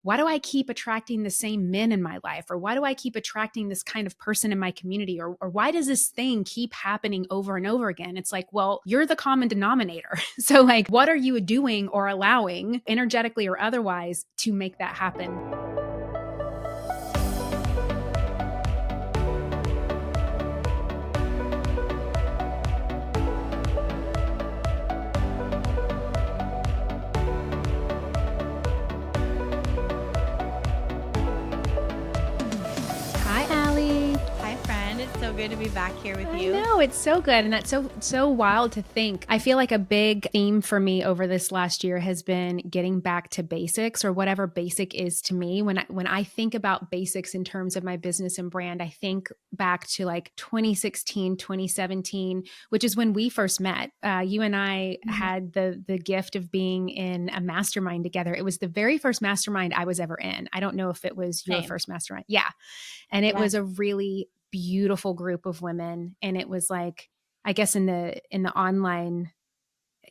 why do I keep attracting the same men in my life? Or why do I keep attracting this kind of person in my community? Or why does this thing keep happening over and over again? It's like, well, you're the common denominator. So like, what are you doing or allowing, energetically or otherwise, to make that happen? Hi, Allie. Hi, friend. It's so good to be back here with you. I know, it's so good. And that's so wild to think. I feel like a big theme for me over this last year has been getting back to basics, or whatever basic is to me. When I think about basics in terms of my business and brand, I think back to like 2016, 2017, which is when we first met. You and I had the gift of being in a mastermind together. It was the very first mastermind I was ever in. I don't know if it was your first mastermind. Yeah. And it was a really beautiful group of women. And it was like, I guess in the online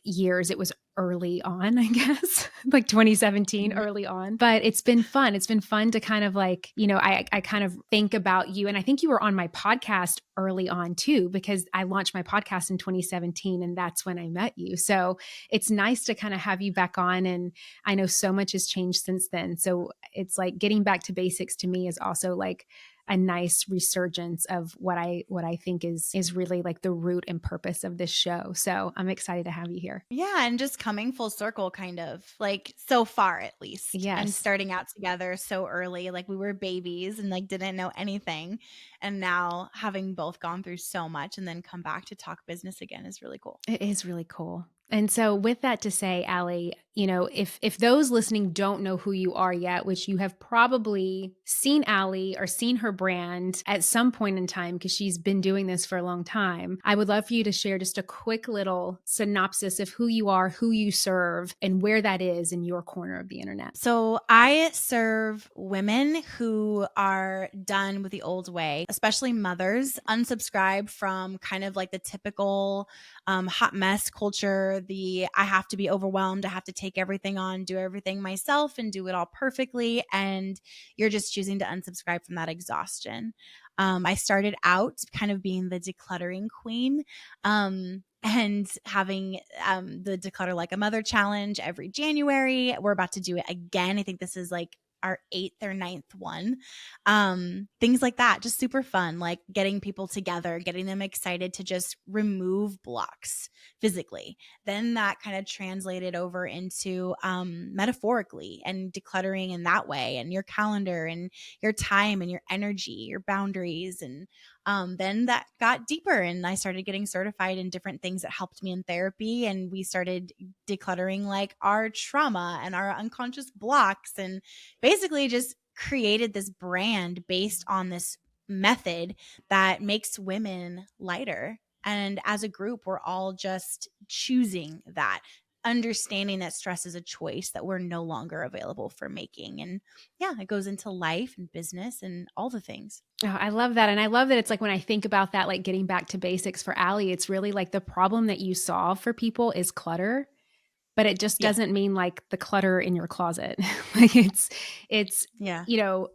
years, it was early on, I guess, like 2017, early on. But it's been fun. It's been fun to kind of like, I kind of think about you. And I think you were on my podcast early on too, because I launched my podcast in 2017 and that's when I met you. So it's nice to kind of have you back on. And I know so much has changed since then. So it's like getting back to basics to me is also like a nice resurgence of what I think is really like the root and purpose of this show. So I'm excited to have you here. Yeah. And just coming full circle, kind of like so far, at least. Yes. And starting out together so early, like we were babies and like didn't know anything. And now having both gone through so much and then come back to talk business again is really cool. It is really cool. And so with that to say, Allie, if those listening don't know who you are yet, which you have probably seen Allie or seen her brand at some point in time, because she's been doing this for a long time, I would love for you to share just a quick little synopsis of who you are, who you serve, and where that is in your corner of the internet. So I serve women who are done with the old way, especially mothers, unsubscribe from kind of like the typical hot mess culture, I have to be overwhelmed, I have to take everything on, do everything myself and do it all perfectly. And you're just choosing to unsubscribe from that exhaustion. I started out kind of being the decluttering queen. And having the Declutter Like a Mother challenge every January. We're about to do it again. I think this is like our 8th or 9th one. Things like that, just super fun, like getting people together, getting them excited to just remove blocks physically. Then that kind of translated over into metaphorically and decluttering in that way, and your calendar and your time and your energy, your boundaries. And then that got deeper and I started getting certified in different things that helped me in therapy. And we started decluttering like our trauma and our unconscious blocks, and basically just created this brand based on this method that makes women lighter. And as a group, we're all just choosing that, understanding that stress is a choice that we're no longer available for making. And yeah, it goes into life and business and all the things. Oh, I love that. And I love that it's like when I think about that, like getting back to basics for Allie, it's really like the problem that you solve for people is clutter, but it just doesn't mean like the clutter in your closet. Like it's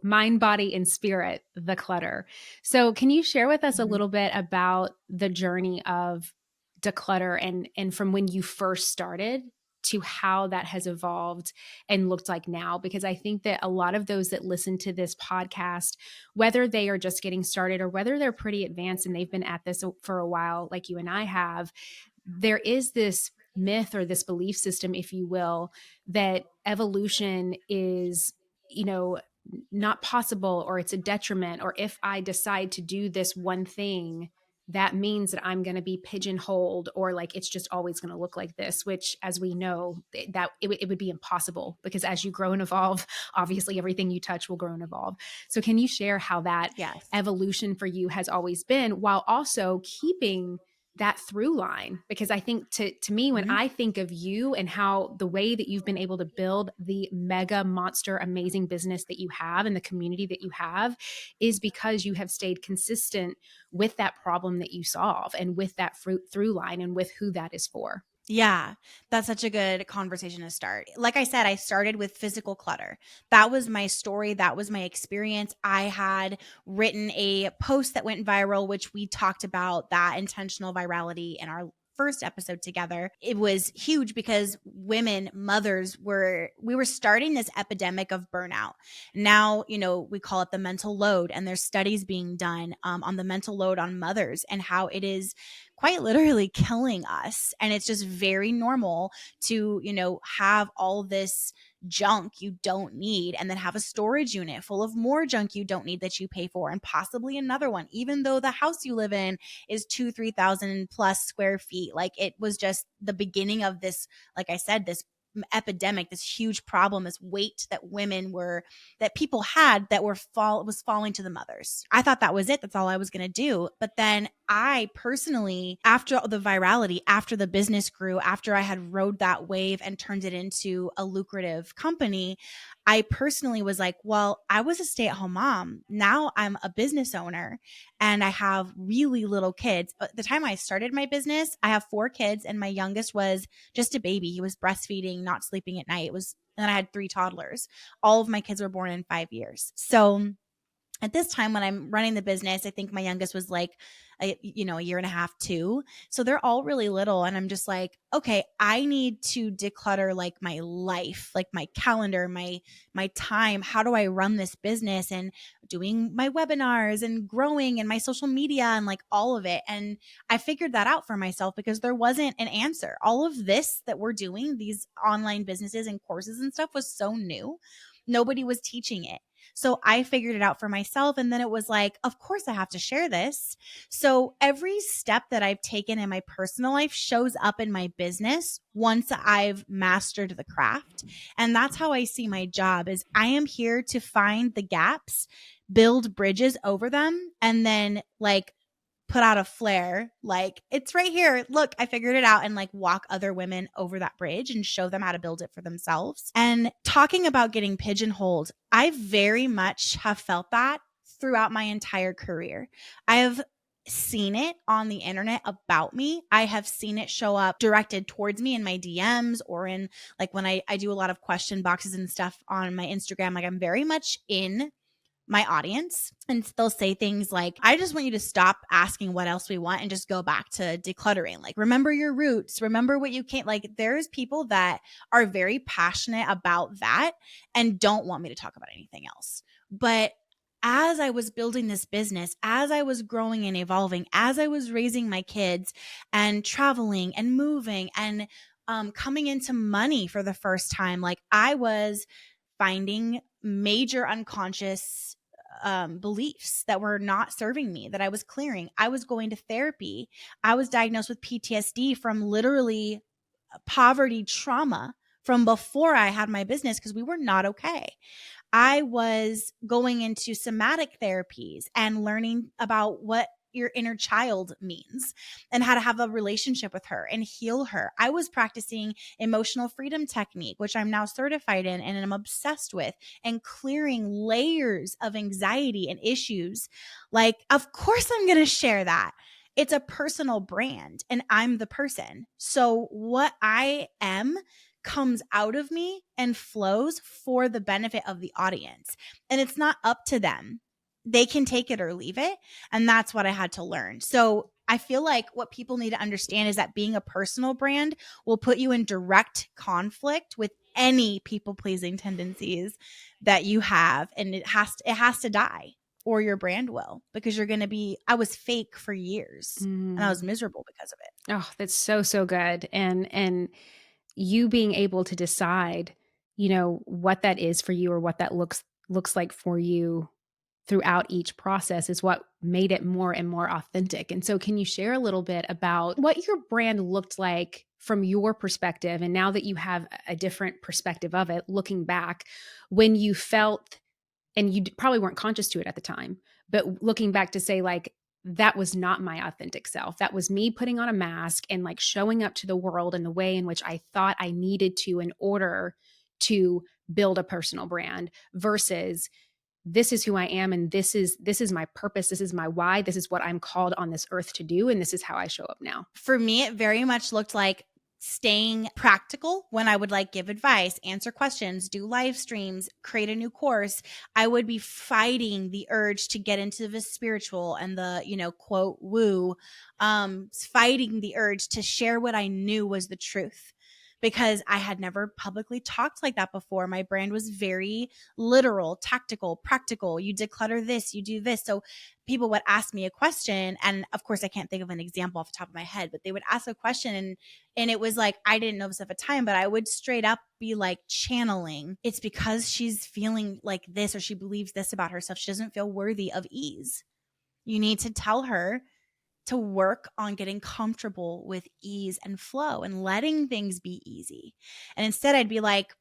mind, body, and spirit, the clutter. So can you share with us a little bit about the journey of declutter and from when you first started to how that has evolved and looked like now? Because I think that a lot of those that listen to this podcast, whether they are just getting started or whether they're pretty advanced and they've been at this for a while, like you and I have, there is this myth or this belief system, if you will, that evolution is, not possible, or it's a detriment, or if I decide to do this one thing, that means that I'm going to be pigeonholed, or like it's just always going to look like this, which, as we know, that it would be impossible, because as you grow and evolve, obviously everything you touch will grow and evolve. So can you share how that evolution for you has always been, while also keeping that through line? Because I think to me, when I think of you and how the way that you've been able to build the mega monster amazing business that you have and the community that you have, is because you have stayed consistent with that problem that you solve and with that through line and with who that is for. Yeah, that's such a good conversation to start. Like I said, I started with physical clutter. That was my story. That was my experience. I had written a post that went viral, which we talked about that intentional virality in our first episode together. It was huge because women, mothers we were starting this epidemic of burnout. Now, we call it the mental load, and there's studies being done on the mental load on mothers and how it is quite literally killing us. And it's just very normal to, have all this junk you don't need and then have a storage unit full of more junk you don't need that you pay for and possibly another one, even though the house you live in is 3,000 plus square feet. Like, it was just the beginning of this, like I said, this epidemic, this huge problem, this weight that people had that was falling to the mothers. I thought that was it. That's all I was going to do. But then I personally, after the virality, after the business grew, after I had rode that wave and turned it into a lucrative company, I personally was like, well, I was a stay-at-home mom. Now I'm a business owner and I have really little kids. At the time I started my business, I have 4 kids and my youngest was just a baby. He was breastfeeding, not sleeping at night. And I had 3 toddlers. All of my kids were born in 5 years. So at this time when I'm running the business, I think my youngest was like a year and a half, 2. So they're all really little. And I'm just like, okay, I need to declutter like my life, like my calendar, my time. How do I run this business and doing my webinars and growing and my social media and like all of it. And I figured that out for myself because there wasn't an answer. All of this that we're doing, these online businesses and courses and stuff, was so new. Nobody was teaching it. So I figured it out for myself. And then it was like, of course I have to share this. So every step that I've taken in my personal life shows up in my business once I've mastered the craft. And that's how I see my job is I am here to find the gaps, build bridges over them, and then like put out a flare, like, it's right here. Look, I figured it out, and like walk other women over that bridge and show them how to build it for themselves. And talking about getting pigeonholed, I very much have felt that throughout my entire career. I have seen it on the internet about me. I have seen it show up directed towards me in my DMs or in like when I do a lot of question boxes and stuff on my Instagram. Like, I'm very much in my audience, and they'll say things like, I just want you to stop asking what else we want and just go back to decluttering. Like, remember your roots, remember what you can't. Like, there's people that are very passionate about that and don't want me to talk about anything else. But as I was building this business, as I was growing and evolving, as I was raising my kids and traveling and moving and coming into money for the first time, like, I was finding major unconscious beliefs that were not serving me, that I was clearing. I was going to therapy. I was diagnosed with PTSD from literally poverty trauma from before I had my business because we were not okay. I was going into somatic therapies and learning about what your inner child means and how to have a relationship with her and heal her. I was practicing emotional freedom technique, which I'm now certified in and I'm obsessed with, and clearing layers of anxiety and issues. Like, of course I'm going to share that. It's a personal brand and I'm the person. So what I am comes out of me and flows for the benefit of the audience. And it's not up to them. They can take it or leave it. And that's what I had to learn. So I feel like what people need to understand is that being a personal brand will put you in direct conflict with any people pleasing tendencies that you have. And it has to die, or your brand will, because you're going to be, I was fake for years and I was miserable because of it. Oh, that's so, so good. And you being able to decide, what that is for you or what that looks like for you throughout each process is what made it more and more authentic. And so can you share a little bit about what your brand looked like from your perspective? And now that you have a different perspective of it, looking back, when you felt, and you probably weren't conscious to it at the time, but looking back to say like, that was not my authentic self. That was me putting on a mask and like showing up to the world in the way in which I thought I needed to in order to build a personal brand, versus this is who I am and this is my purpose, this is my why, this is what I'm called on this earth to do, and this is how I show up now. For me, it very much looked like staying practical when I would like give advice, answer questions, do live streams, create a new course. I would be fighting the urge to get into the spiritual and the, quote, woo, fighting the urge to share what I knew was the truth, because I had never publicly talked like that before. My brand was very literal, tactical, practical. You declutter this, you do this. So people would ask me a question, and of course I can't think of an example off the top of my head, but they would ask a question, and it was like, I didn't know this at the time, but I would straight up be like channeling, it's because she's feeling like this, or she believes this about herself. She doesn't feel worthy of ease. You need to tell her to work on getting comfortable with ease and flow and letting things be easy. And instead I'd be like,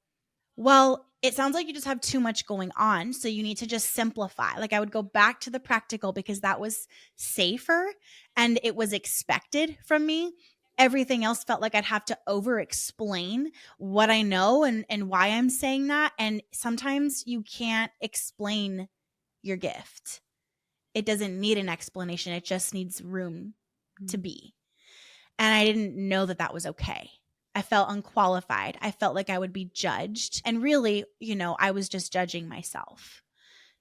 well, it sounds like you just have too much going on, so you need to just simplify. Like, I would go back to the practical because that was safer and it was expected from me. Everything else felt like I'd have to over explain what I know and why I'm saying that. And sometimes you can't explain your gift. It doesn't need an explanation. It just needs room to be. And I didn't know that that was okay. I felt unqualified. I felt like I would be judged. And really, I was just judging myself.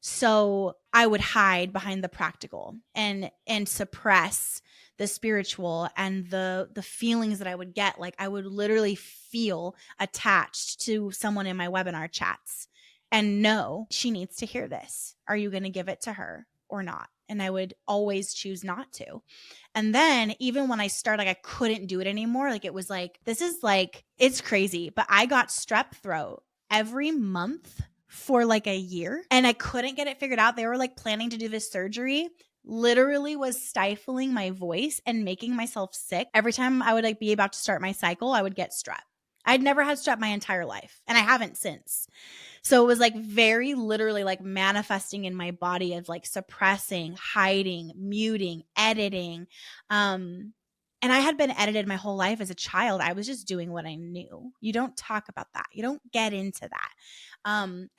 So I would hide behind the practical and suppress the spiritual and the feelings that I would get. Like, I would literally feel attached to someone in my webinar chats and know she needs to hear this. Are you going to give it to her or not? And I would always choose not to. And then even when I started, like, I couldn't do it anymore. Like, it was like, this is like, it's crazy. But I got strep throat every month for like a year, and I couldn't get it figured out. They were like planning to do this surgery, literally was stifling my voice and making myself sick. Every time I would like be about to start my cycle, I would get strep. I'd never had strep my entire life, and I haven't since. So it was like very literally like manifesting in my body of like suppressing, hiding, muting, editing. And I had been edited my whole life as a child. I was just doing what I knew. You don't talk about that. You don't get into that.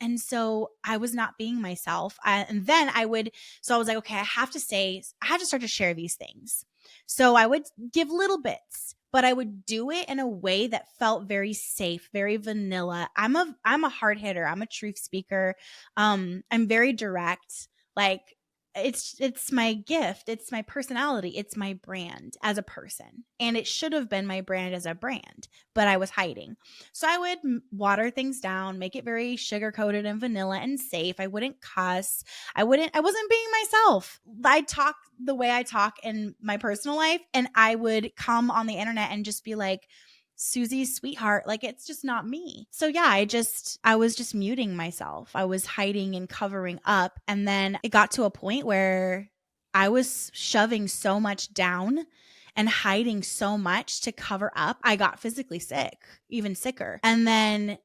And so I was not being myself. And then I was like, okay, I have to start to share these things. So I would give little bits, but I would do it in a way that felt very safe, very vanilla. I'm a hard hitter. I'm a truth speaker. I'm very direct. Like, it's my gift. It's my personality. It's my brand as a person. And it should have been my brand as a brand, but I was hiding. So I would water things down, make it very sugar coated and vanilla and safe. I wouldn't cuss. I wasn't being myself. I talk the way I talk in my personal life, and I would come on the internet and just be like, Susie's sweetheart. Like, it's just not me. So yeah, I was just muting myself. I was hiding and covering up. And then it got to a point where I was shoving so much down and hiding so much to cover up. I got physically sick, even sicker. And then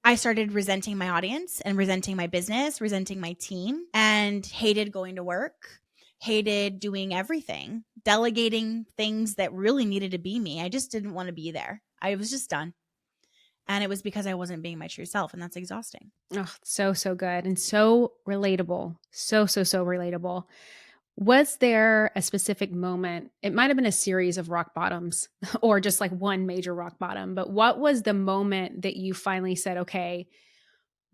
I started resenting my audience and resenting my business, resenting my team, and hated going to work. Hated doing everything, delegating things that really needed to be me. I just didn't want to be there. I was just done. And it was because I wasn't being my true self, and that's exhausting. Oh, so good and so relatable. So relatable. Was there a specific moment? It might have been a series of rock bottoms or just like one major rock bottom, but what was the moment that you finally said, okay,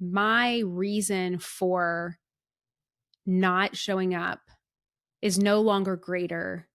my reason for not showing up is no longer greater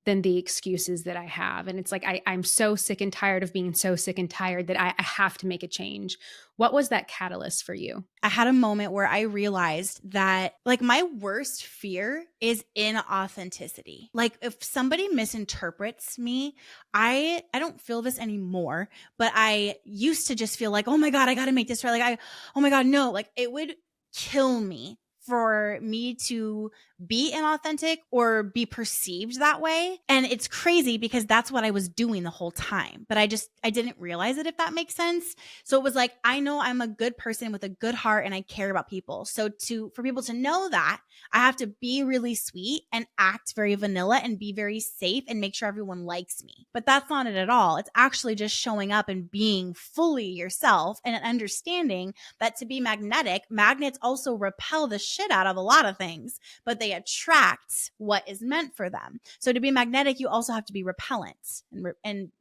than the excuses that I have. And it's like, I'm so sick and tired of being so sick and tired that I have to make a change. What was that catalyst for you? I had a moment where I realized that like my worst fear is inauthenticity. Like, if somebody misinterprets me, I don't feel this anymore, but I used to just feel like, oh my God, I got to make this right. Like, oh my God, no, like it would kill me for me to be inauthentic or be perceived that way. And it's crazy because that's what I was doing the whole time, but I didn't realize it, if that makes sense. So it was like, I know I'm a good person with a good heart and I care about people. So for people to know that, I have to be really sweet and act very vanilla and be very safe and make sure everyone likes me. But that's not it at all. It's actually just showing up and being fully yourself and understanding that to be magnetic, magnets also repel the shit out of a lot of things, but they attract what is meant for them. So to be magnetic, you also have to be repellent and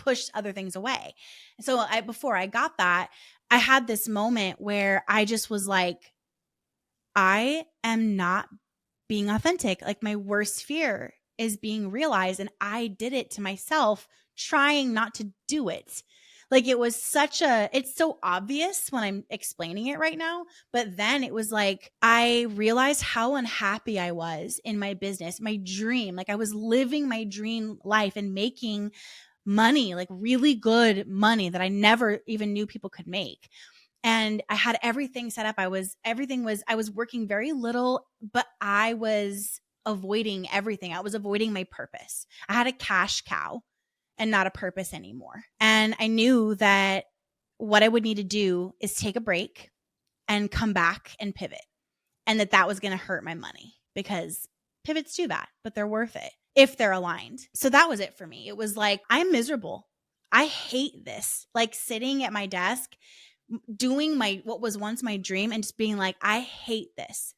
push other things away. So before I got that, I had this moment where I just was like, I am not being authentic. Like my worst fear is being realized. And I did it to myself, trying not to do it. Like it was it's so obvious when I'm explaining it right now. But then it was like, I realized how unhappy I was in my business, my dream. Like I was living my dream life and making money, like really good money that I never even knew people could make. And I had everything set up. I was working very little, but I was avoiding everything. I was avoiding my purpose. I had a cash cow and not a purpose anymore. And I knew that what I would need to do is take a break and come back and pivot. And that was going to hurt my money, because pivots do that, but they're worth it if they're aligned. So that was it for me. It was like, I'm miserable. I hate this. Like sitting at my desk doing what was once my dream and just being like, I hate this.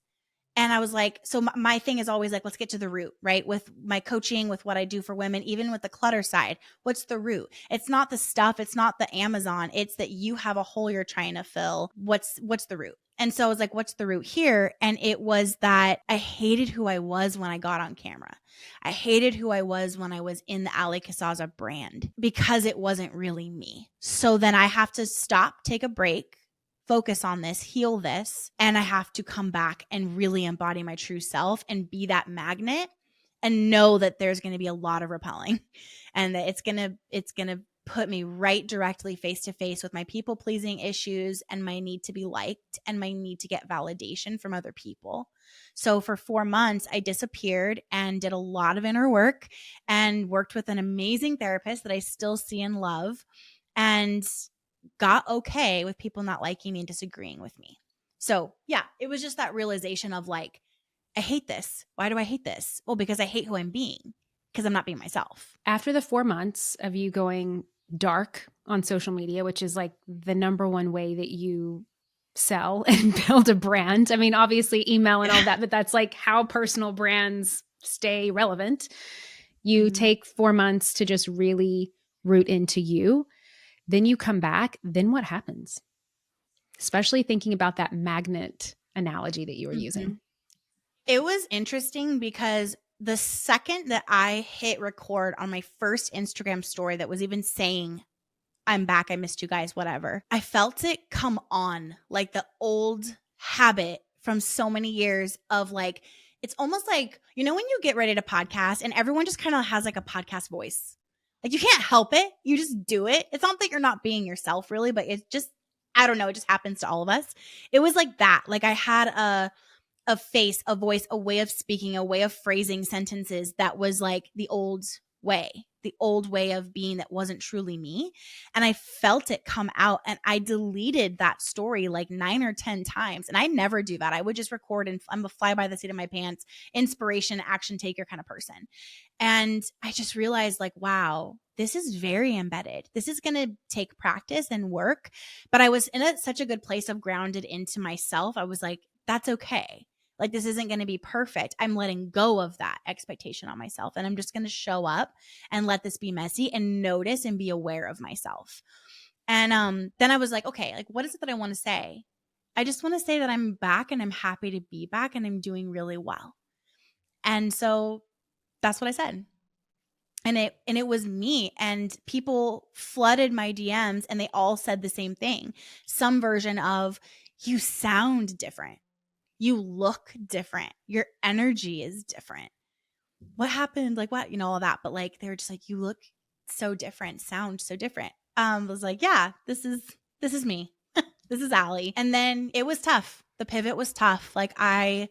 And I was like, so my thing is always like, let's get to the root, right? With my coaching, with what I do for women, even with the clutter side, what's the root? It's not the stuff. It's not the Amazon. It's that you have a hole you're trying to fill. What's the root? And so I was like, what's the root here? And it was that I hated who I was when I got on camera. I hated who I was when I was in the Casazza brand, because it wasn't really me. So then I have to stop, take a break, focus on this, heal this, and I have to come back and really embody my true self and be that magnet, and know that there's going to be a lot of repelling, and that it's going to put me right directly face to face with my people pleasing issues and my need to be liked and my need to get validation from other people. So for 4 months, I disappeared and did a lot of inner work and worked with an amazing therapist that I still see and love, and got okay with people not liking me and disagreeing with me. So yeah, it was just that realization of like, I hate this. Why do I hate this? Well, because I hate who I'm being, because I'm not being myself. After the 4 months of you going dark on social media, which is like the number one way that you sell and build a brand. I mean, obviously email and all that, but that's like how personal brands stay relevant. You take 4 months to just really root into you. Then you come back. Then what happens? Especially thinking about that magnet analogy that you were using. It was interesting because the second that I hit record on my first Instagram story that was even saying, I'm back, I missed you guys, whatever, I felt it come on, like the old habit from so many years of like, it's almost like, you know, when you get ready to podcast and everyone just kind of has like a podcast voice. Like you can't help it. You just do it. It's not that you're not being yourself really, but it's just, I don't know. It just happens to all of us. It was like that. Like I had a face, a voice, a way of speaking, a way of phrasing sentences that was like the old way of being that wasn't truly me. And I felt it come out, and I deleted that story like 9 or 10 times. And I never do that. I would just record, and I'm a fly by the seat of my pants, inspiration, action taker kind of person. And I just realized like, wow, this is very embedded. This is going to take practice and work. But I was in such a good place of grounded into myself. I was like, that's okay. Like, this isn't going to be perfect. I'm letting go of that expectation on myself. And I'm just going to show up and let this be messy and notice and be aware of myself. And then I was like, okay, like, what is it that I want to say? I just want to say that I'm back and I'm happy to be back and I'm doing really well. And so that's what I said. And it was me, and people flooded my DMs and they all said the same thing. Some version of, you sound different. You look different. Your energy is different. What happened? Like what? You know, all that. But like, they were just like, you look so different, sound so different. I was like, yeah, this is me. This is Allie. And then it was tough. The pivot was tough. Like I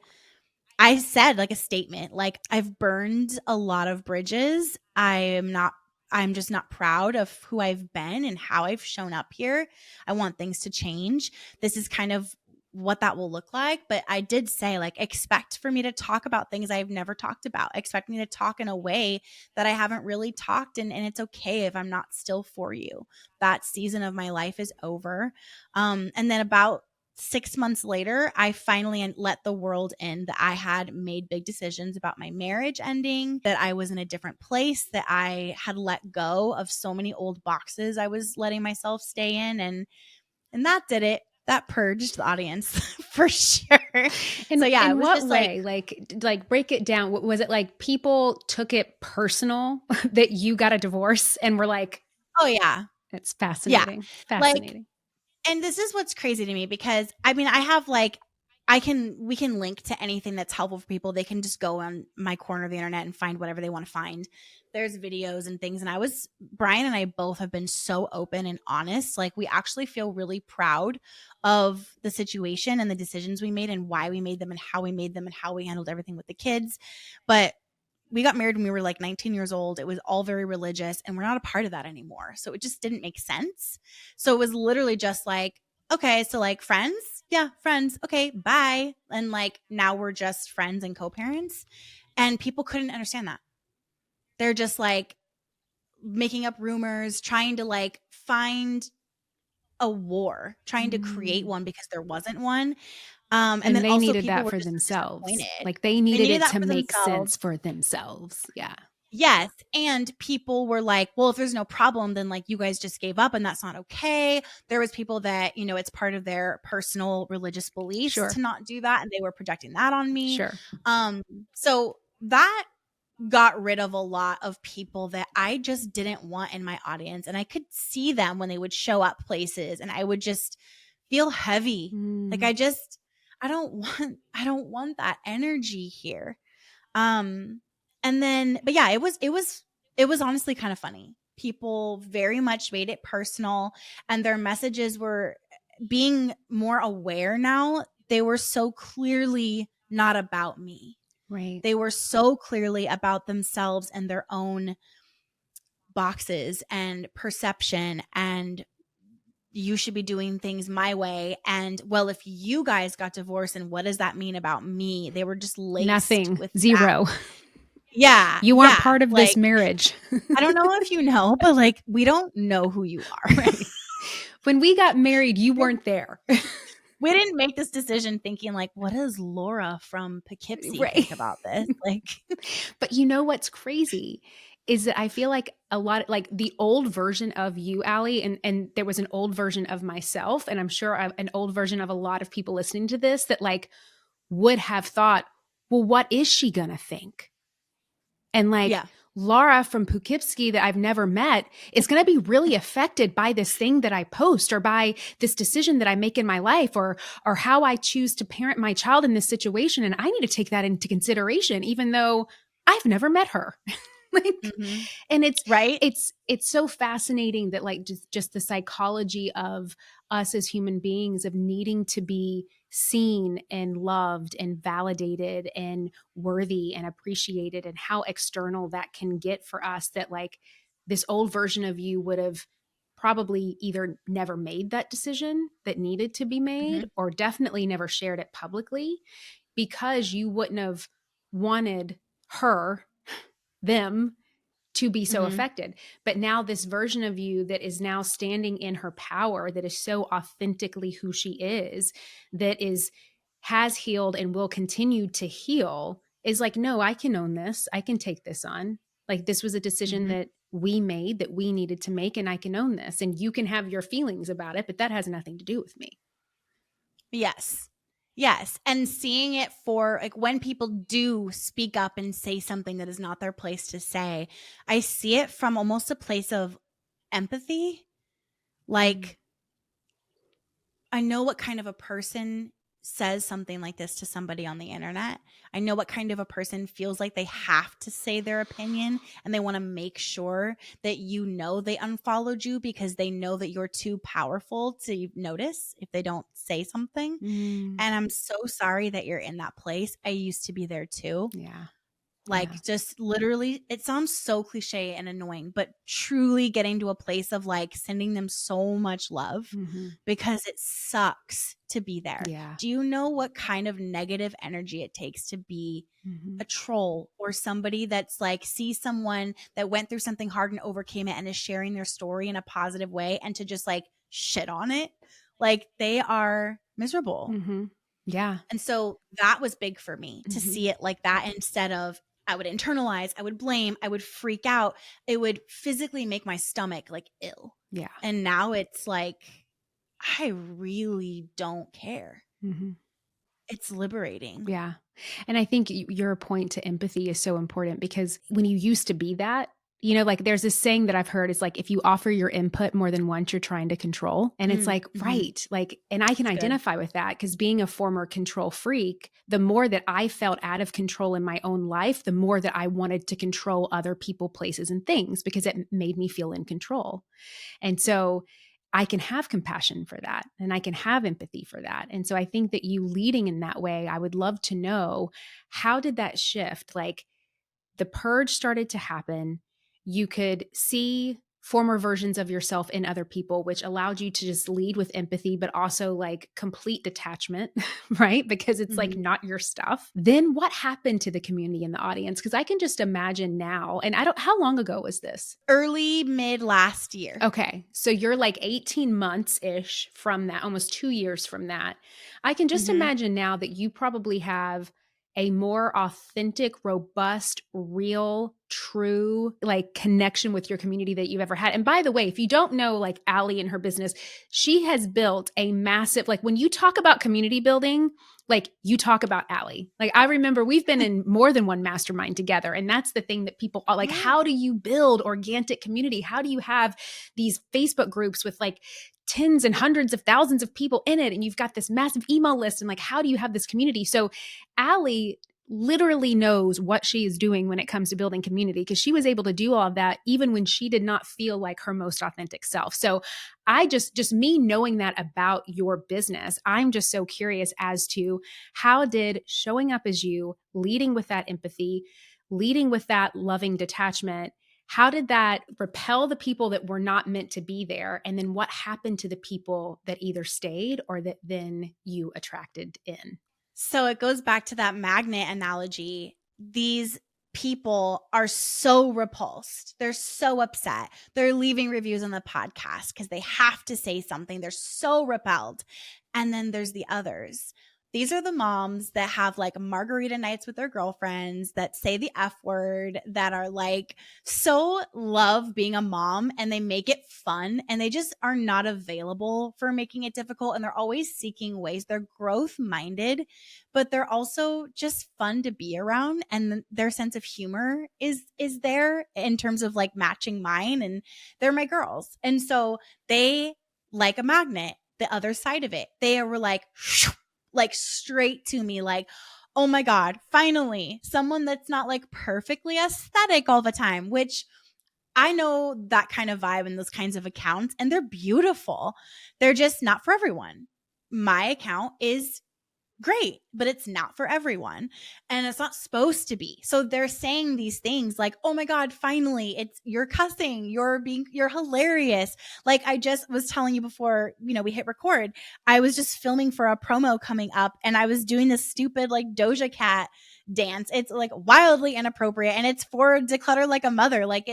said like a statement, like I've burned a lot of bridges. I'm just not proud of who I've been and how I've shown up here. I want things to change. This is kind of what that will look like. But I did say, like, expect for me to talk about things I've never talked about. Expect me to talk in a way that I haven't really talked. And it's okay if I'm not still for you. That season of my life is over. And then about 6 months later, I finally let the world in that I had made big decisions about my marriage ending, that I was in a different place, that I had let go of so many old boxes I was letting myself stay in. And that did it. That purged the audience for sure. So yeah, it In was what just like, way? Like break it down. Was it like people took it personal that you got a divorce and were like, oh yeah. it's Yeah. fascinating. Like, Fascinating. and this is what's crazy to me because I mean, I have like, we can link to anything that's helpful for people. They can just go on my corner of the internet and find whatever they want to find. There's videos and things. And Brian and I both have been so open and honest. Like, we actually feel really proud of the situation and the decisions we made and why we made them and how we made them and how we handled everything with the kids. But we got married when we were like 19 years old. It was all very religious and we're not a part of that anymore. So it just didn't make sense. So it was literally just like, okay, so like friends? Yeah, friends. Okay, bye. And like now we're just friends and co-parents. And people couldn't understand that. They're just like making up rumors, trying to like find a war, trying to create one because there wasn't one. And And then they also needed people that were for just themselves. disappointed. Like they They needed needed it that to for make themselves. sense for themselves. Yeah. Yes. And people were like, well, if there's no problem, then like you guys just gave up and that's not okay. There was people that, you know, it's part of their personal religious beliefs Sure. to not do that. And they were projecting that on me. Sure. So that got rid of a lot of people that I just didn't want in my audience. And I could see them when they would show up places and I would just feel heavy. Like I don't want that energy here. And then, but yeah, it was honestly kind of funny. People very much made it personal and their messages were being more aware now. They were so clearly not about me. Right. They were so clearly about themselves and their own boxes and perception and you should be doing things my way. And well, if you guys got divorced, and what does that mean about me? They were just laced Nothing. with that. Zero. Yeah. You weren't Yeah. part of this Like, marriage. I don't know if you know, but like, we don't know who you are. Right. When we got married, you weren't there. We didn't make this decision thinking like, what does Laura from Poughkeepsie Right. think about this? Like, But you know what's crazy is that I feel like a lot like the old version of you, Allie, and there was an old version of myself, and I'm sure an old version of a lot of people listening to this that like would have thought, well, what is she gonna think? And like yeah. Laura from Poughkeepsie that I've never met is going to be really affected by this thing that I post or by this decision that I make in my life or how I choose to parent my child in this situation. And I need to take that into consideration, even though I've never met her. Like, Mm-hmm. and Right. it's so fascinating that like just the psychology of us as human beings of needing to be seen and loved and validated and worthy and appreciated and how external that can get for us that like this old version of you would have probably either never made that decision that needed to be made Mm-hmm. or definitely never shared it publicly because you wouldn't have wanted her them to be so Mm-hmm. affected. But now this version of you that is now standing in her power, that is so authentically who she is, that is has healed and will continue to heal, is like, no, I can own this. I can take this on. Like this was a decision Mm-hmm. that we made that we needed to make, and I can own this. And you can have your feelings about it, but that has nothing to do with me. Yes. Yes. And seeing it for like when people do speak up and say something that is not their place to say, I see it from almost a place of empathy. Like, I know what kind of a person says something like this to somebody on the internet. I know what kind of a person feels like they have to say their opinion and they want to make sure that you know they unfollowed you because they know that you're too powerful to notice if they don't say something. And I'm so sorry that you're in that place. I used to be there too. Yeah. Like just literally, it sounds so cliche and annoying, but truly getting to a place of like sending them so much love because it sucks to be there. Yeah. Do you know what kind of negative energy it takes to be a troll or somebody that's like see someone that went through something hard and overcame it and is sharing their story in a positive way and to just like shit on it? Like they are miserable. Mm-hmm. Yeah. And so that was big for me to Mm-hmm. see it like that, instead of I would internalize, I would blame, I would freak out. It would physically make my stomach like ill. Yeah. And now it's like, I really don't care. Mm-hmm. It's liberating. Yeah. And I think your point to empathy is so important, because when you used to be that, like there's this saying that I've heard is like, if you offer your input more than once, you're trying to control. And it's like, Mm-hmm. right. Like, and I can It's good. identify with that, because being a former control freak, the more that I felt out of control in my own life, the more that I wanted to control other people, places, and things, because it made me feel in control. And so I can have compassion for that, and I can have empathy for that. And so I think that you leading in that way, I would love to know, how did that shift? Like, the purge started to happen. You could see former versions of yourself in other people, which allowed you to just lead with empathy, but also like complete detachment, right? Because it's like Mm-hmm. not your stuff. Then what happened to the community and the audience? Because I can just imagine now, and how long ago was this? Early mid last year. Okay. So you're like 18 months ish from that, almost 2 years from that. I can just Mm-hmm. imagine now that you probably have a more authentic, robust, real, true, like connection with your community that you've ever had. And by the way, if you don't know like Allie and her business, she has built a massive, like when you talk about community building, like you talk about Allie. Like I remember we've been in more than one mastermind together. And that's the thing that people are like, Yeah. how do you build organic community? How do you have these Facebook groups with like tens and hundreds of thousands of people in it? And you've got this massive email list. And like, how do you have this community? So Allie literally knows what she is doing when it comes to building community, because she was able to do all of that even when she did not feel like her most authentic self. So I just me knowing that about your business, I'm just so curious as to, how did showing up as you, leading with that empathy, leading with that loving detachment, how did that repel the people that were not meant to be there? And then what happened to the people that either stayed or that then you attracted in? So it goes back to that magnet analogy. These people are so repulsed. They're so upset. They're leaving reviews on the podcast because they have to say something. They're so repelled. And then there's the others. These are the moms that have like margarita nights with their girlfriends, that say the F word, that are like so love being a mom, and they make it fun, and they just are not available for making it difficult. And they're always seeking ways. They're growth minded, but they're also just fun to be around. And their sense of humor is there in terms of like matching mine. And they're my girls. And so they, like a magnet, the other side of it, they were like straight to me, like, oh my God, finally someone that's not like perfectly aesthetic all the time, which I know that kind of vibe in those kinds of accounts, and they're beautiful. They're just not for everyone. My account is great, but it's not for everyone, and it's not supposed to be. So they're saying these things like, oh my God, finally, you're cussing, you're hilarious. Like I just was telling you before, we hit record, I was just filming for a promo coming up, and I was doing this stupid like Doja Cat dance. It's like wildly inappropriate, and it's for Declutter Like a Mother. Like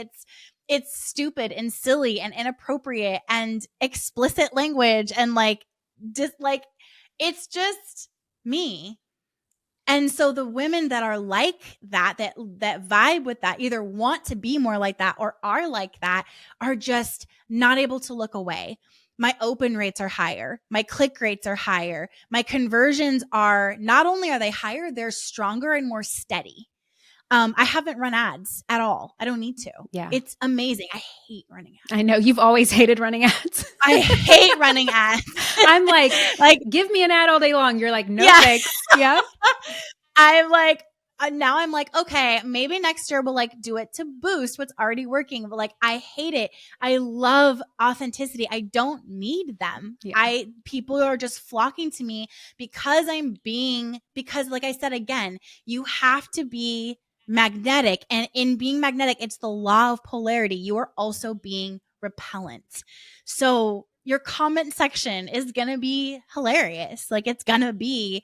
it's stupid and silly and inappropriate and explicit language, and like just like it's just me. And so the women that are like that vibe with that, either want to be more like that or are like that, are just not able to look away. My open rates are higher. My click rates are higher. My conversions are, not only are they higher, they're stronger and more steady. I haven't run ads at all. I don't need to. Yeah. It's amazing. I hate running ads. I know you've always hated running ads. I hate running ads. I'm like, like, give me an ad all day long. You're like, no, yeah. thanks. Yeah. I'm like, now I'm like, okay, maybe next year we'll like do it to boost what's already working. But like, I hate it. I love authenticity. I don't need them. Yeah. People are just flocking to me because because like I said, again, you have to be magnetic. And in being magnetic, it's the law of polarity. You are also being repellent. So your comment section is going to be hilarious. Like it's going to be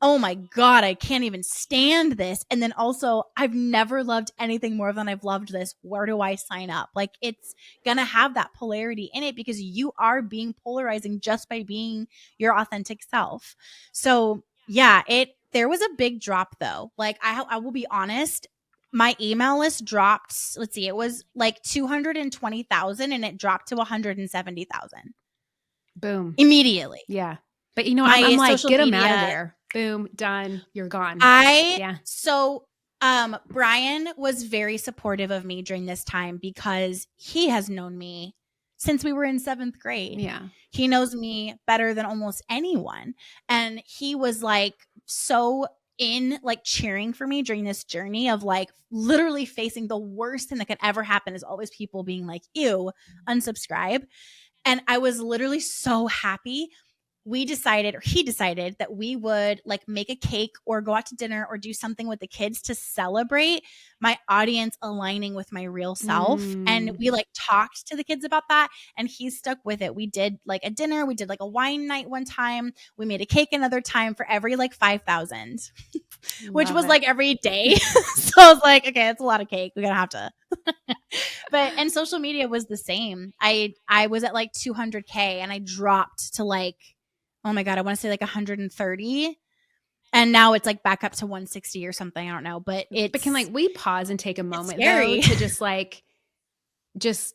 oh my God, I can't even stand this. And then also, I've never loved anything more than I've loved this. Where do I sign up? Like, it's going to have that polarity in it because you are being polarizing just by being your authentic self. So yeah, there was a big drop though. Like, I will be honest. My email list dropped. Let's see, it was like 220,000 and it dropped to 170,000 Boom. immediately. Yeah. But you know, I'm My like, social get them out of media, there. Boom, done. You're gone. Yeah. Brian was very supportive of me during this time because he has known me since we were in 7th grade. Yeah. He knows me better than almost anyone. And he was like so in like cheering for me during this journey of like literally facing the worst thing that could ever happen is always people being like, ew, unsubscribe. And I was literally so happy. He decided that we would like make a cake or go out to dinner or do something with the kids to celebrate my audience aligning with my real self. And we like talked to the kids about that and he stuck with it. We did like a dinner, we did like a wine night one time, we made a cake another time for every like 5,000, which was like every day. So I was like, okay, that's a lot of cake. We're gonna have to. And social media was the same. I was at like 200K and I dropped to like, oh my God, I want to say like 130. And now it's like back up to 160 or something. I don't know. But can like we pause and take a moment though to just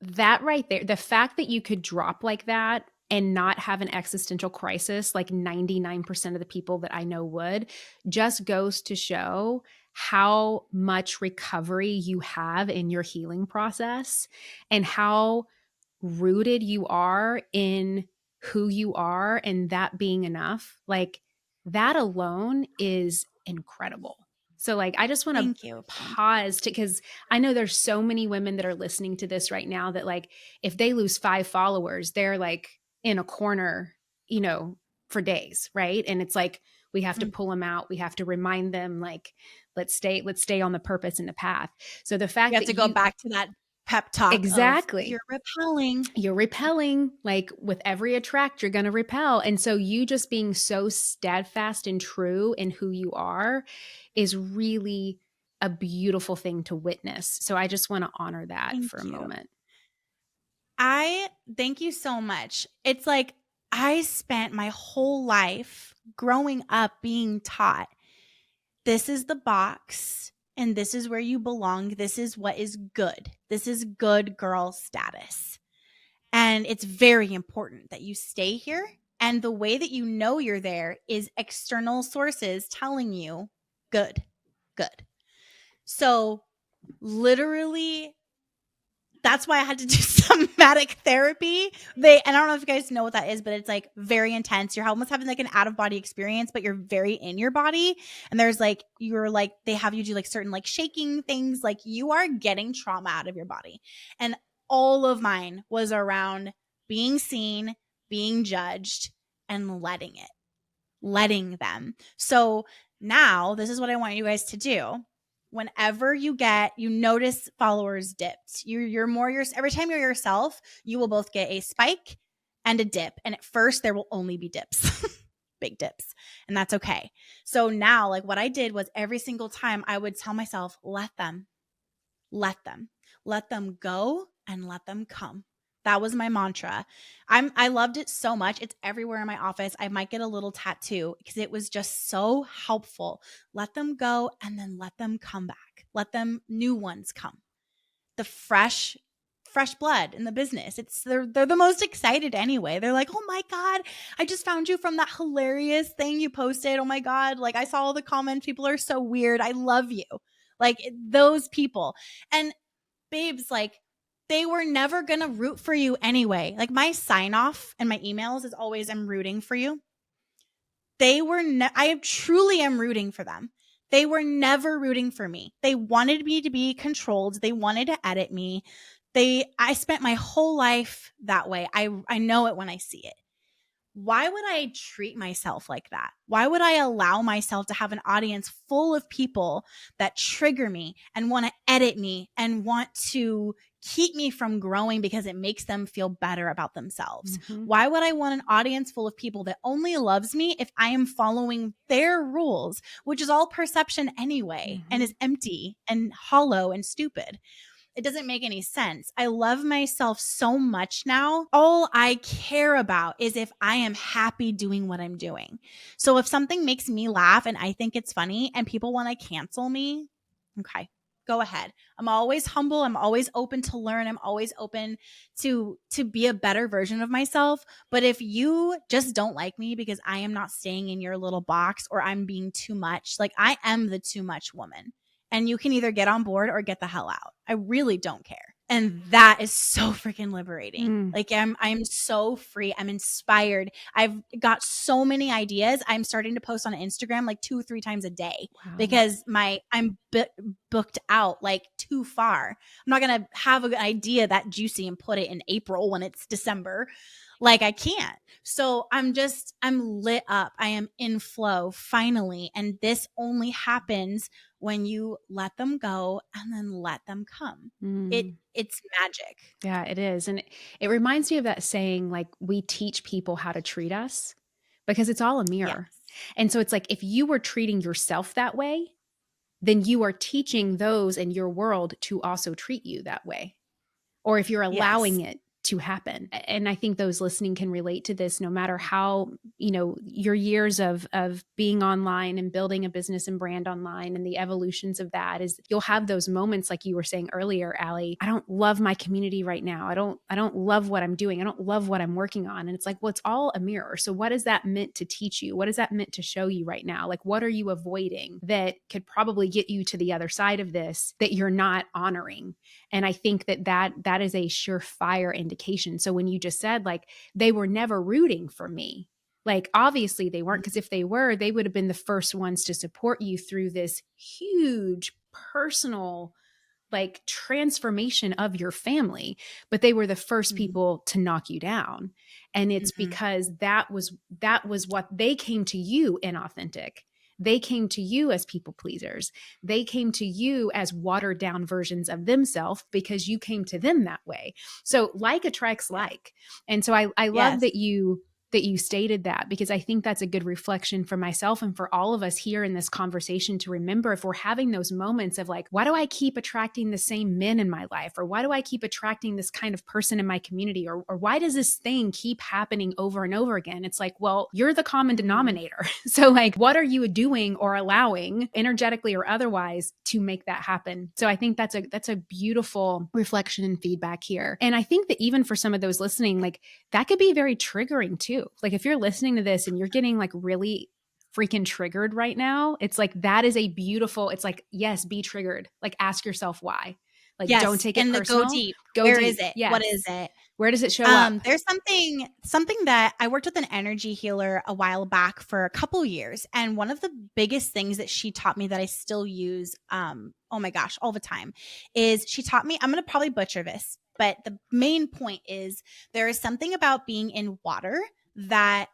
that right there. The fact that you could drop like that and not have an existential crisis like 99% of the people that I know would just goes to show how much recovery you have in your healing process and how rooted you are in who you are and that being enough. Like that alone is incredible. So like I just want to pause to because I know there's so many women that are listening to this right now that like if they lose 5 followers, they're like in a corner, you know, for days, right? And it's like we have to pull them out. We have to remind them like let's stay on the purpose and the path. So the fact you have to go back to that pep talk. Exactly. You're repelling. Like with every attract, you're going to repel. And so you just being so steadfast and true in who you are is really a beautiful thing to witness. So I just want to honor that for a moment. I thank you so much. It's like I spent my whole life growing up being taught this is the box and this is where you belong. This is what is good. This is good girl status. And it's very important that you stay here. And the way that you know you're there is external sources telling you good. So literally, that's why I had to do somatic therapy. And I don't know if you guys know what that is, but it's like very intense. You're almost having like an out of body experience, but you're very in your body. And there's like, they have you do like certain like shaking things. Like you are getting trauma out of your body. And all of mine was around being seen, being judged, and letting them. So now this is what I want you guys to do. Whenever you notice followers dipped, every time you're yourself, you will both get a spike and a dip. And at first there will only be dips, big dips, and that's okay. So now like what I did was every single time I would tell myself, let them go and let them come. That was my mantra. I loved it so much. It's everywhere in my office. I might get a little tattoo because it was just so helpful. Let them go and then let them come back. Let them new ones come. The fresh blood in the business. They're the most excited anyway. They're like, "Oh my God, I just found you from that hilarious thing you posted. Oh my God, like I saw all the comments. People are so weird. I love you." Like those people. And babes, like they were never going to root for you anyway. Like my sign off and my emails is always, I'm rooting for you. I truly am rooting for them. They were never rooting for me. They wanted me to be controlled. They wanted to edit me. I spent my whole life that way. I know it when I see it. Why would I treat myself like that? Why would I allow myself to have an audience full of people that trigger me and want to edit me and want to keep me from growing because it makes them feel better about themselves. Mm-hmm. Why would I want an audience full of people that only loves me if I am following their rules, which is all perception anyway, and is empty and hollow and stupid? It doesn't make any sense. I love myself so much now. All I care about is if I am happy doing what I'm doing. So if something makes me laugh and I think it's funny and people want to cancel me, okay, go ahead. I'm always humble. I'm always open to learn. I'm always open to be a better version of myself. But if you just don't like me because I am not staying in your little box or I'm being too much, like I am the too much woman. And you can either get on board or get the hell out. I really don't care. And that is so freaking liberating. Like I'm so free. I'm inspired. I've got so many ideas. I'm starting to post on Instagram like 2 or 3 times a day. Wow. Because I'm booked out like too far. I'm not going to have an idea that juicy and put it in April when it's December. Like I can't. So I'm lit up. I am in flow finally. And this only happens when you let them go and then let them come. It's magic. Yeah, it is. And it reminds me of that saying, like, we teach people how to treat us because it's all a mirror. Yes. And so it's like, if you were treating yourself that way, then you are teaching those in your world to also treat you that way. Or if you're allowing it to happen. And I think those listening can relate to this, no matter how, your years of being online and building a business and brand online and the evolutions of that is you'll have those moments like you were saying earlier, Allie. I don't love my community right now. I don't love what I'm doing. I don't love what I'm working on. And it's like, well, it's all a mirror. So what is that meant to teach you? What is that meant to show you right now? Like, what are you avoiding that could probably get you to the other side of this that you're not honoring? And I think that is a surefire indication. So when you just said, like, they were never rooting for me, like, obviously they weren't, because if they were, they would have been the first ones to support you through this huge personal, like, transformation of your family. But they were the first people to knock you down. And it's because that was what they came to you inauthentic. They came to you as people pleasers. They came to you as watered down versions of themselves because you came to them that way. So like attracts like. And so I love that you stated that, because I think that's a good reflection for myself and for all of us here in this conversation to remember, if we're having those moments of like, why do I keep attracting the same men in my life? Or why do I keep attracting this kind of person in my community? Or why does this thing keep happening over and over again? It's like, well, you're the common denominator. So like, what are you doing or allowing, energetically or otherwise, to make that happen? So I think that's a beautiful reflection and feedback here. And I think that even for some of those listening, like, that could be very triggering too. Like, if you're listening to this and you're getting like really freaking triggered right now, it's like, that is a beautiful, it's like, yes, be triggered. Like, ask yourself why. Like, don't take it personal. Go deep. Go Where deep. is it? Yes. What is it? Where does it show up? There's something that I worked with an energy healer a while back for a couple years. And one of the biggest things that she taught me that I still use, oh my gosh, all the time, is she taught me, I'm going to probably butcher this, but the main point is there is something about being in water that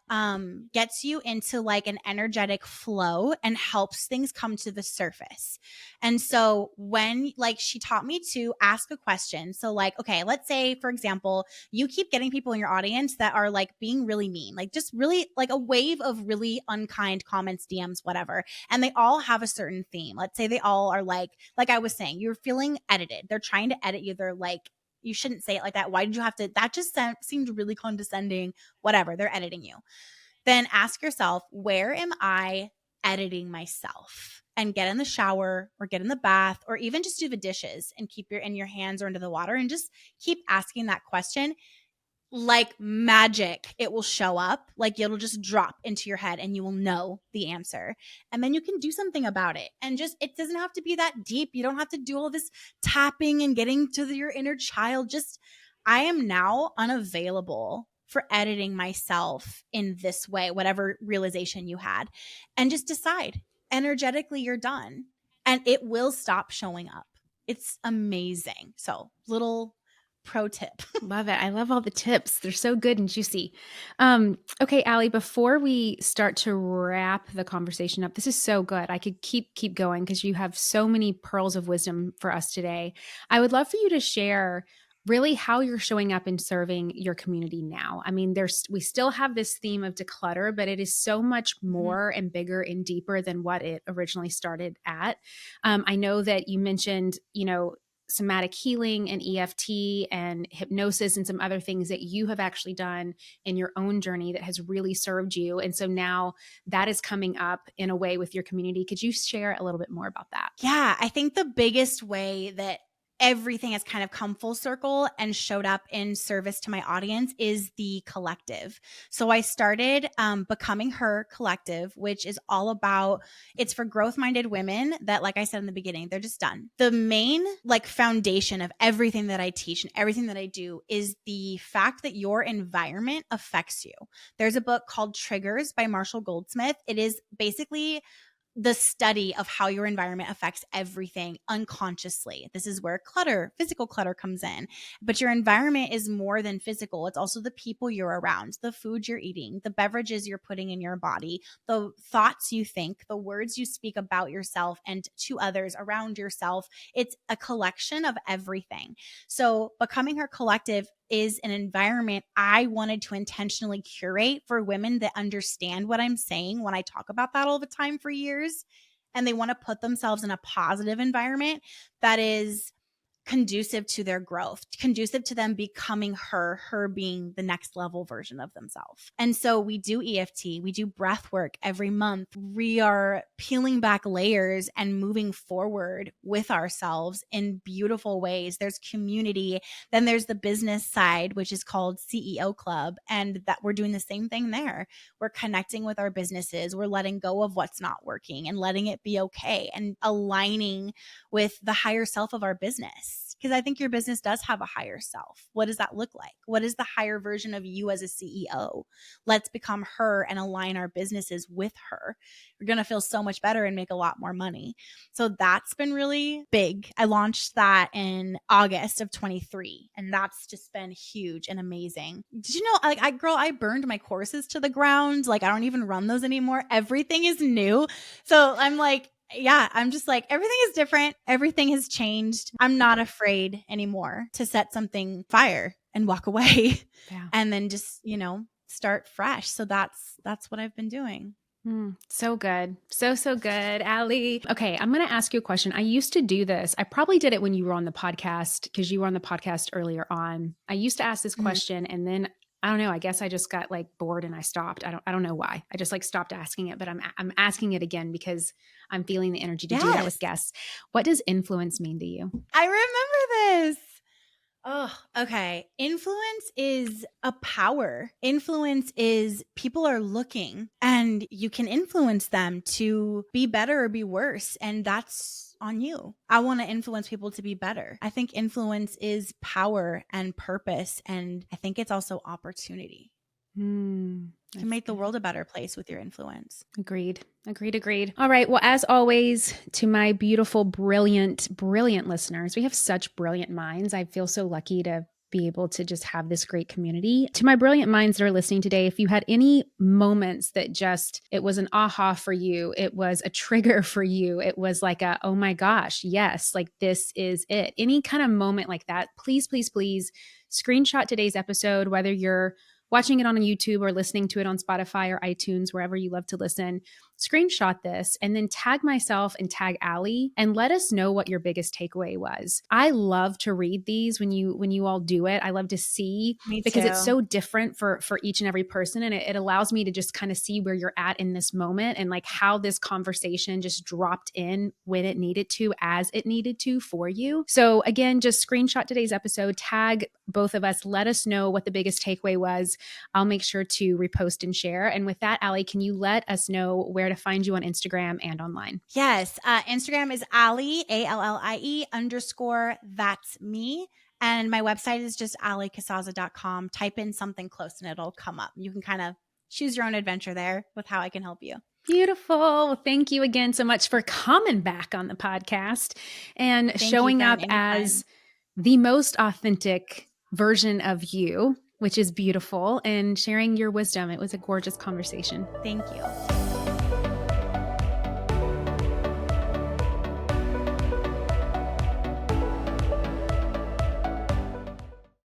gets you into like an energetic flow and helps things come to the surface. And so when, like, she taught me to ask a question. So like, okay, let's say, for example, you keep getting people in your audience that are like being really mean, like just really like a wave of really unkind comments, DMs, whatever. And they all have a certain theme. Let's say they all are like I was saying, you're feeling edited. They're trying to edit you. They're like, you shouldn't say it like that. Why did you have to? That just seemed really condescending. Whatever. They're editing you. Then ask yourself, where am I editing myself? And get in the shower or get in the bath or even just do the dishes and keep your hands or into the water and just keep asking that question. Like magic, it will show up. Like, it'll just drop into your head and you will know the answer. And then you can do something about it. And just, it doesn't have to be that deep. You don't have to do all this tapping and getting to your inner child. Just, I am now unavailable for editing myself in this way, whatever realization you had. And just decide energetically you're done. And it will stop showing up. It's amazing. So, little pro tip. Love it. I love all the tips. They're so good and juicy. Okay, Allie, before we start to wrap the conversation up, this is so good. I could keep going because you have so many pearls of wisdom for us today. I would love for you to share really how you're showing up and serving your community now. I mean, we still have this theme of declutter, but it is so much more and bigger and deeper than what it originally started at. I know that you mentioned, somatic healing and EFT and hypnosis and some other things that you have actually done in your own journey that has really served you. And so now that is coming up in a way with your community. Could you share a little bit more about that? Yeah, I think the biggest way that everything has kind of come full circle and showed up in service to my audience is the collective. So I started Becoming Her Collective, which is all about, it's for growth-minded women that, like I said in the beginning, they're just done. The main foundation of everything that I teach and everything that I do is the fact that your environment affects you. There's a book called Triggers by Marshall Goldsmith. It is basically the study of how your environment affects everything unconsciously. This is where physical clutter comes in. But your environment is more than physical. It's also the people you're around, the food you're eating, the beverages you're putting in your body, the thoughts you think, the words you speak about yourself and to others around yourself. It's a collection of everything. So Becoming Her Collective is an environment I wanted to intentionally curate for women that understand what I'm saying when I talk about that all the time for years. And they want to put themselves in a positive environment that is conducive to their growth, conducive to them becoming her being the next level version of themselves. And so we do EFT, we do breath work every month. We are peeling back layers and moving forward with ourselves in beautiful ways. There's community. Then there's the business side, which is called CEO Club. And that we're doing the same thing there. We're connecting with our businesses. We're letting go of what's not working and letting it be okay and aligning with the higher self of our business. Because I think your business does have a higher self. What does that look like? What is the higher version of you as a CEO? Let's become her and align our businesses with her. We're going to feel so much better and make a lot more money. So that's been really big. I launched that in August of 23, and that's just been huge and amazing. Did you know, I burned my courses to the ground. I don't even run those anymore. Everything is new. So I'm just everything is different. Everything has changed. I'm not afraid anymore to set something fire and walk away and then just, start fresh. So that's what I've been doing. So good. So good, Allie. Okay, I'm going to ask you a question. I used to do this. I probably did it when you were on the podcast because you were on the podcast earlier on. I used to ask this question and then I don't know. I guess I just got bored and I stopped. I don't know why. I just stopped asking it, but I'm asking it again because I'm feeling the energy to do that with guests. What does influence mean to you? I remember this. Oh, okay. Influence is a power. Influence is people are looking and you can influence them to be better or be worse. And that's on you. I want to influence people to be better. I think influence is power and purpose. And I think it's also opportunity. You can make the world a better place with your influence. Agreed. All right. Well, as always, to my beautiful, brilliant listeners, we have such brilliant minds. I feel so lucky to be able to just have this great community. To my brilliant minds that are listening today, if you had any moments that it was an aha for you, it was a trigger for you, it was oh my gosh, yes, this is it. Any kind of moment like that, please screenshot today's episode, whether you're watching it on YouTube or listening to it on Spotify or iTunes, wherever you love to listen. Screenshot this and then tag myself and tag Allie and let us know what your biggest takeaway was. I love to read these when you all do it. I love to see because it's so different for each and every person. And it allows me to just kind of see where you're at in this moment and how this conversation just dropped in when it needed to, as it needed to for you. So again, just screenshot today's episode, tag both of us, let us know what the biggest takeaway was. I'll make sure to repost and share. And with that, Allie, can you let us know where to find you on Instagram and online? Yes. Instagram is Allie, ALLIE _that's me. And my website is just alliecasazza.com. Type in something close and it'll come up. You can kind of choose your own adventure there with how I can help you. Beautiful. Thank you again so much for coming back on the podcast and showing up as the most authentic version of you, which is beautiful, and sharing your wisdom. It was a gorgeous conversation. Thank you.